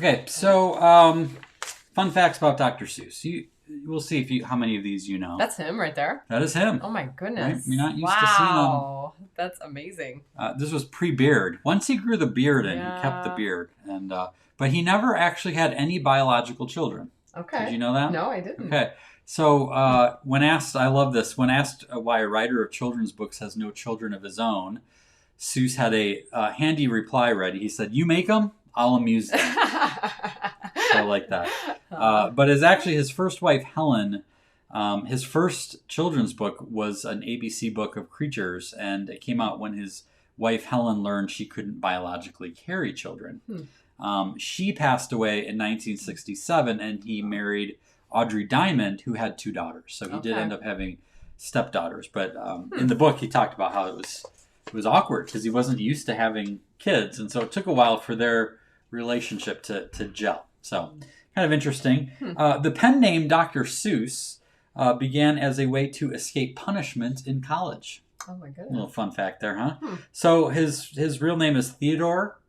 Okay, so fun facts about Dr. Seuss. We'll see how many of these you know. That's him right there. That is him. Oh my goodness! Right? You're not used to seeing him. Wow, that's amazing. This was pre-beard. Once he grew the beard in, he kept the beard, and but he never actually had any biological children. Okay. Did you know that? No, I didn't. Okay. So when asked, I love this. When asked why a writer of children's books has no children of his own, Seuss had a handy reply ready. He said, "You make them, I'll amuse them." So I like that. But it's actually his first wife, Helen. His first children's book was an ABC book of creatures, and it came out when his wife, Helen, learned she couldn't biologically carry children. She passed away in 1967, and he married Audrey Diamond, who had 2 daughters. So he did end up having stepdaughters. But in the book, he talked about how it was awkward because he wasn't used to having kids, and so it took a while for their relationship to gel. So kind of interesting. The pen name Dr. Seuss began as a way to escape punishment in college. Oh my goodness. A little fun fact there, huh? So his real name is Theodore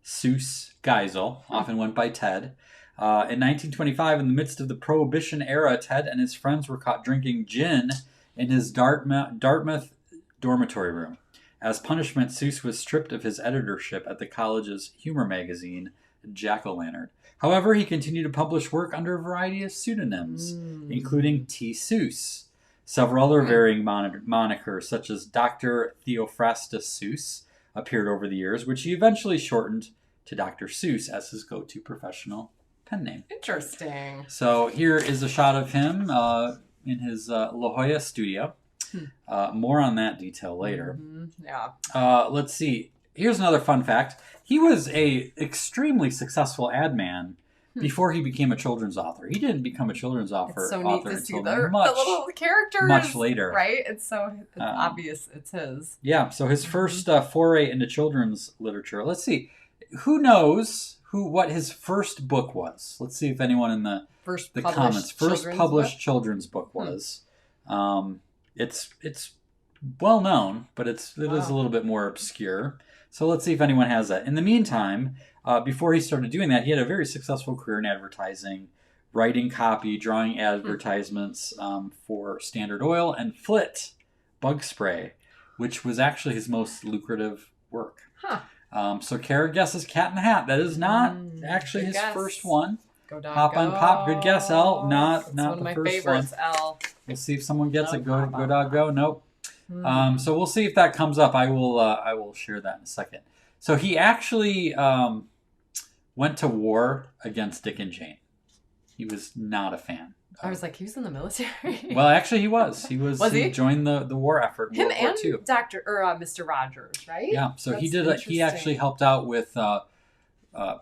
Seuss Geisel, often went by Ted. In 1925, in the midst of the Prohibition era, Ted and his friends were caught drinking gin in his Dartmouth dormitory room. As punishment, Seuss was stripped of his editorship at the college's humor magazine, Jack-O-Lantern. However, he continued to publish work under a variety of pseudonyms, including T. Seuss. Several other varying monikers, such as Dr. Theophrastus Seuss, appeared over the years, which he eventually shortened to Dr. Seuss as his go-to professional pen name. Interesting. So here is a shot of him in his La Jolla studio. More on that detail later. Yeah. Let's see. Here's another fun fact. He was a extremely successful ad man before he became a children's author. He didn't become a children's author, It's so neat to see the much, little characters. much later. Right? It's obvious it's his. Yeah, so his first foray into children's literature. Let's see. Who knows what his first book was? Let's see if anyone in the comments. First published children's book was. It's well known, but it is a little bit more obscure. So let's see if anyone has that. In the meantime, before he started doing that, he had a very successful career in advertising, writing copy, drawing advertisements for Standard Oil and Flit bug spray, which was actually his most lucrative work. So Kara guesses Cat in the Hat. That is not actually his first one. Go dog, Hop on Pop. Good guess, Elle. Not one of the my first favorites, one. Elle. We'll see if someone gets it. Go dog go. Nope. So we'll see if that comes up. I will share that in a second. So he actually went to war against Dick and Jane. He was not a fan. I was like, he was in the military. Well, actually, he was. Was he? He joined the war effort. Him World War and II. Mr. Rogers, right? Yeah. So he actually helped out with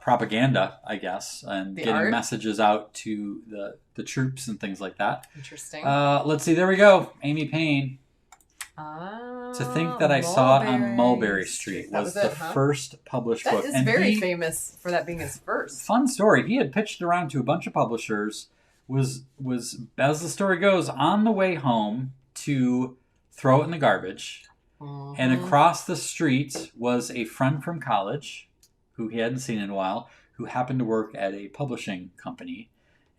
propaganda, I guess, and getting messages out to the troops and things like that. Interesting. Let's see. There we go. Amy Payne. To Think That I Saw It on Mulberry Street was the first published book. That is very famous for that being his first. Fun story. He had pitched around to a bunch of publishers, was as the story goes, on the way home to throw it in the garbage. And across the street was a friend from college who he hadn't seen in a while, who happened to work at a publishing company.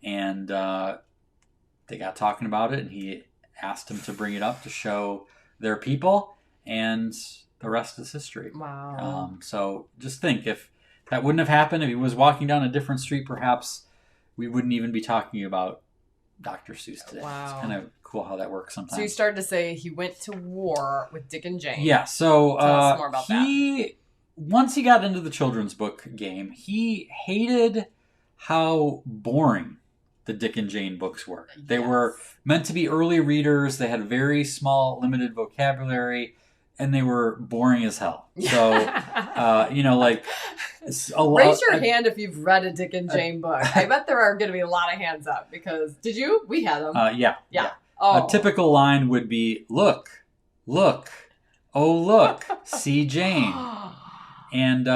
And they got talking about it, and he asked him to bring it up to show their people, and the rest is history. Wow. So just think, if that wouldn't have happened, if he was walking down a different street, perhaps we wouldn't even be talking about Dr. Seuss today. Wow. It's kind of cool how that works sometimes. So you started to say he went to war with Dick and Jane. Yeah, so tell us more about that. Once he got into the children's book game, he hated how boring the Dick and Jane books were. They were meant to be early readers. They had very small, limited vocabulary, and they were boring as hell. So, like raise your hand if you've read a Dick and Jane book. I bet there are going to be a lot of hands up because did you? We had them. Yeah. Oh. A typical line would be, "Look, oh look, see Jane," and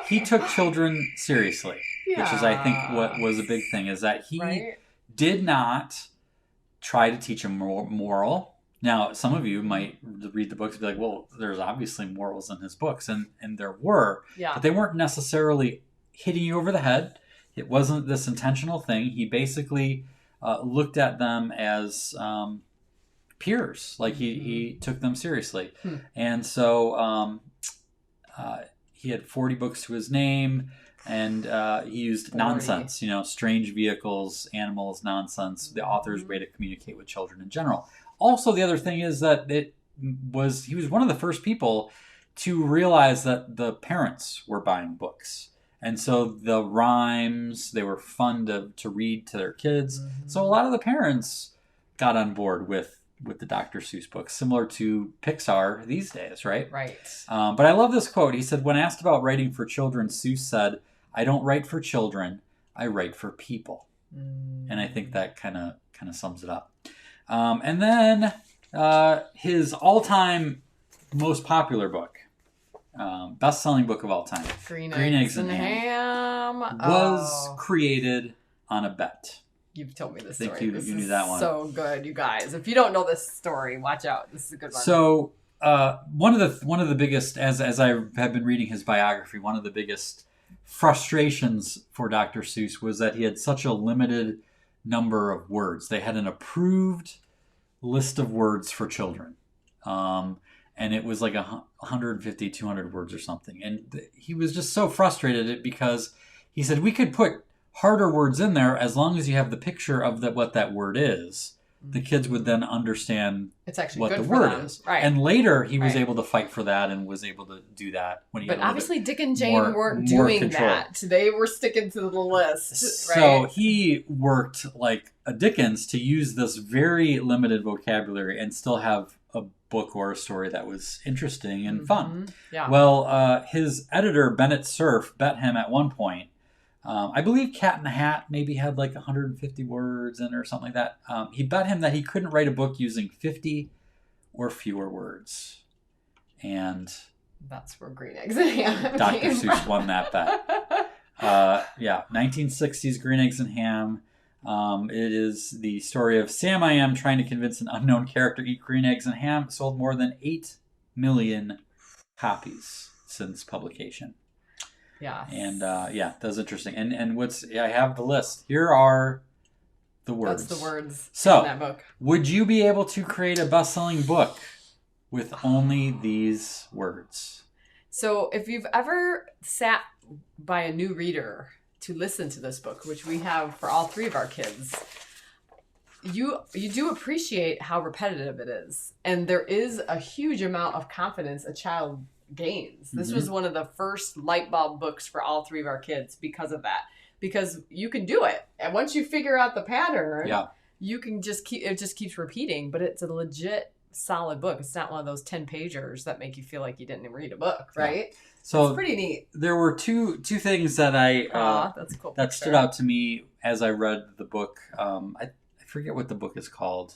he took children seriously, which is, I think, what was a big thing, is that he did not try to teach a moral. Now, some of you might read the books and be like, well, there's obviously morals in his books, and there were, but they weren't necessarily hitting you over the head. It wasn't this intentional thing. He basically looked at them as peers, like he took them seriously. And so he had 40 books to his name, and he used 40. Nonsense, strange vehicles, animals, nonsense, the author's way to communicate with children in general. Also, the other thing is that he was one of the first people to realize that the parents were buying books. And so the rhymes, they were fun to read to their kids. So a lot of the parents got on board with the Dr. Seuss books, similar to Pixar these days, right? Right. But I love this quote. He said, when asked about writing for children, Seuss said, "I don't write for children, I write for people." And I think that kind of sums it up. And then his all-time most popular book, best-selling book of all time, Green Eggs and Ham, was created on a bet. You've told me this story. I think you knew that one. So good, you guys. If you don't know this story, watch out. This is a good one. So one of the biggest, as I have been reading his biography, one of the biggest frustrations for Dr. Seuss was that he had such a limited number of words. They had an approved list of words for children. And it was like 150, 200 words or something. And he was just so frustrated because he said, we could put harder words in there as long as you have the picture of what that word is. The kids would then understand what the word is. Right. And later he was able to fight for that and was able to do that when he But obviously Dick and Jane weren't doing that. They were sticking to the list. Right? So he worked like a Dickens to use this very limited vocabulary and still have a book or a story that was interesting and fun. Yeah. Well, his editor, Bennett Cerf, bet him at one point. I believe Cat in the Hat maybe had like 150 words in it or something like that. He bet him that he couldn't write a book using 50 or fewer words. And that's where Green Eggs and Ham Dr. Seuss won that bet. 1960s Green Eggs and Ham. It is the story of Sam I Am trying to convince an unknown character to eat green eggs and ham. Sold more than 8 million copies since publication. Yeah. And that's interesting. And I have the list. Here are the words. That's the words in that book. Would you be able to create a best-selling book with only these words? So if you've ever sat by a new reader to listen to this book, which we have for all 3 of our kids, you do appreciate how repetitive it is. And there is a huge amount of confidence a child gains. This was one of the first light bulb books for all 3 of our kids because of that. Because you can do it. And once you figure out the pattern, you can it just keeps repeating, but it's a legit solid book. It's not one of those 10-pagers that make you feel like you didn't read a book, right? Yeah. So it's pretty neat. There were two things that that's a cool that stood out to me as I read the book. I forget what the book is called.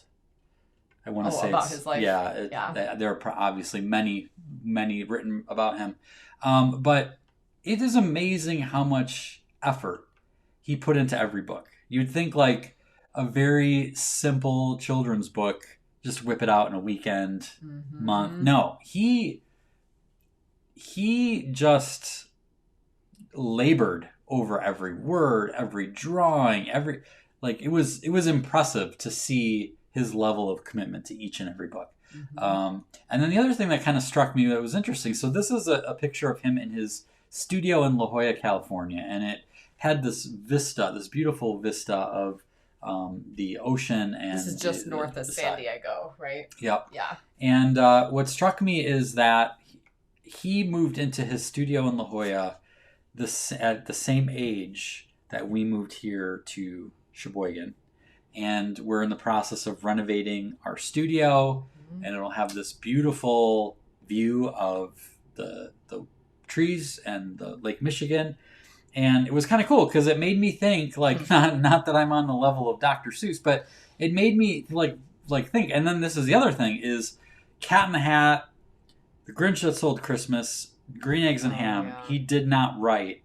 I want to say about his life. There are obviously many written about him, but it is amazing how much effort he put into every book. You'd think like a very simple children's book, just whip it out in a weekend, month. No, he just labored over every word, every drawing, it was impressive to see his level of commitment to each and every book. And then the other thing that kind of struck me that was interesting, so this is a picture of him in his studio in La Jolla, California, and it had this beautiful vista of the ocean. And this is just north of San Diego, right? Yep. Yeah. And what struck me is that he moved into his studio in La Jolla at the same age that we moved here to Sheboygan. And we're in the process of renovating our studio, and it'll have this beautiful view of the trees and the Lake Michigan. And it was kind of cool because it made me think, like, not that I'm on the level of Dr. Seuss, but it made me like think. And then this is the other thing is Cat in the Hat, The Grinch That Stole Christmas, Green Eggs and Ham. Yeah. He did not write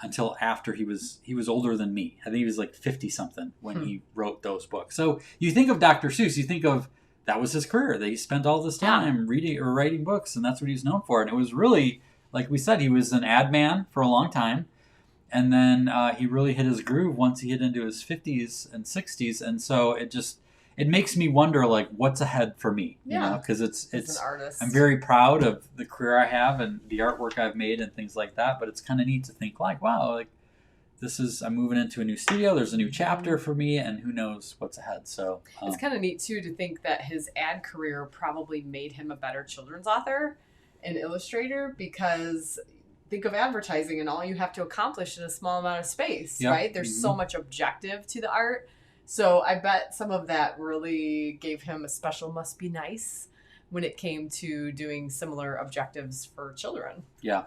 until after he was older than me. I think he was like 50 something when he wrote those books. So you think of Dr. Seuss, you think of that was his career. That he spent all this time reading or writing books, and that's what he was known for. And it was really, like we said, he was an ad man for a long time. And then he really hit his groove once he hit into his 50s and 60s. And so it makes me wonder, like, what's ahead for me, you know, because it's an artist. I'm very proud of the career I have and the artwork I've made and things like that. But it's kind of neat to think, like, wow, like, I'm moving into a new studio. There's a new chapter for me, and who knows what's ahead. So it's kind of neat too to think that his ad career probably made him a better children's author and illustrator, because think of advertising and all you have to accomplish in a small amount of space, right? There's so much objective to the art. So I bet some of that really gave him a special must be nice when it came to doing similar objectives for children. Yeah.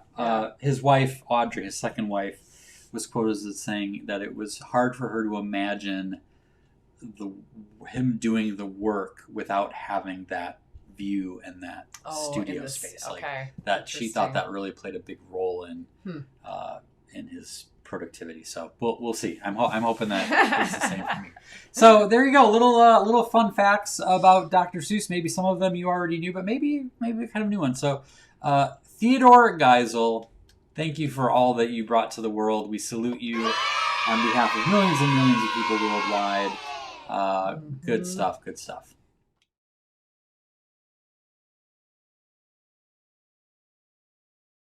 His wife, Audrey, his second wife, was quoted as saying that it was hard for her to imagine him doing the work without having that view and that studio space. Like that, she thought that really played a big role in his productivity. So we'll see. I'm hoping that it's the same for me. So there you go. Little fun facts about Dr. Seuss. Maybe some of them you already knew, but maybe kind of new ones. So Theodore Geisel, thank you for all that you brought to the world. We salute you on behalf of millions and millions of people worldwide. Good stuff.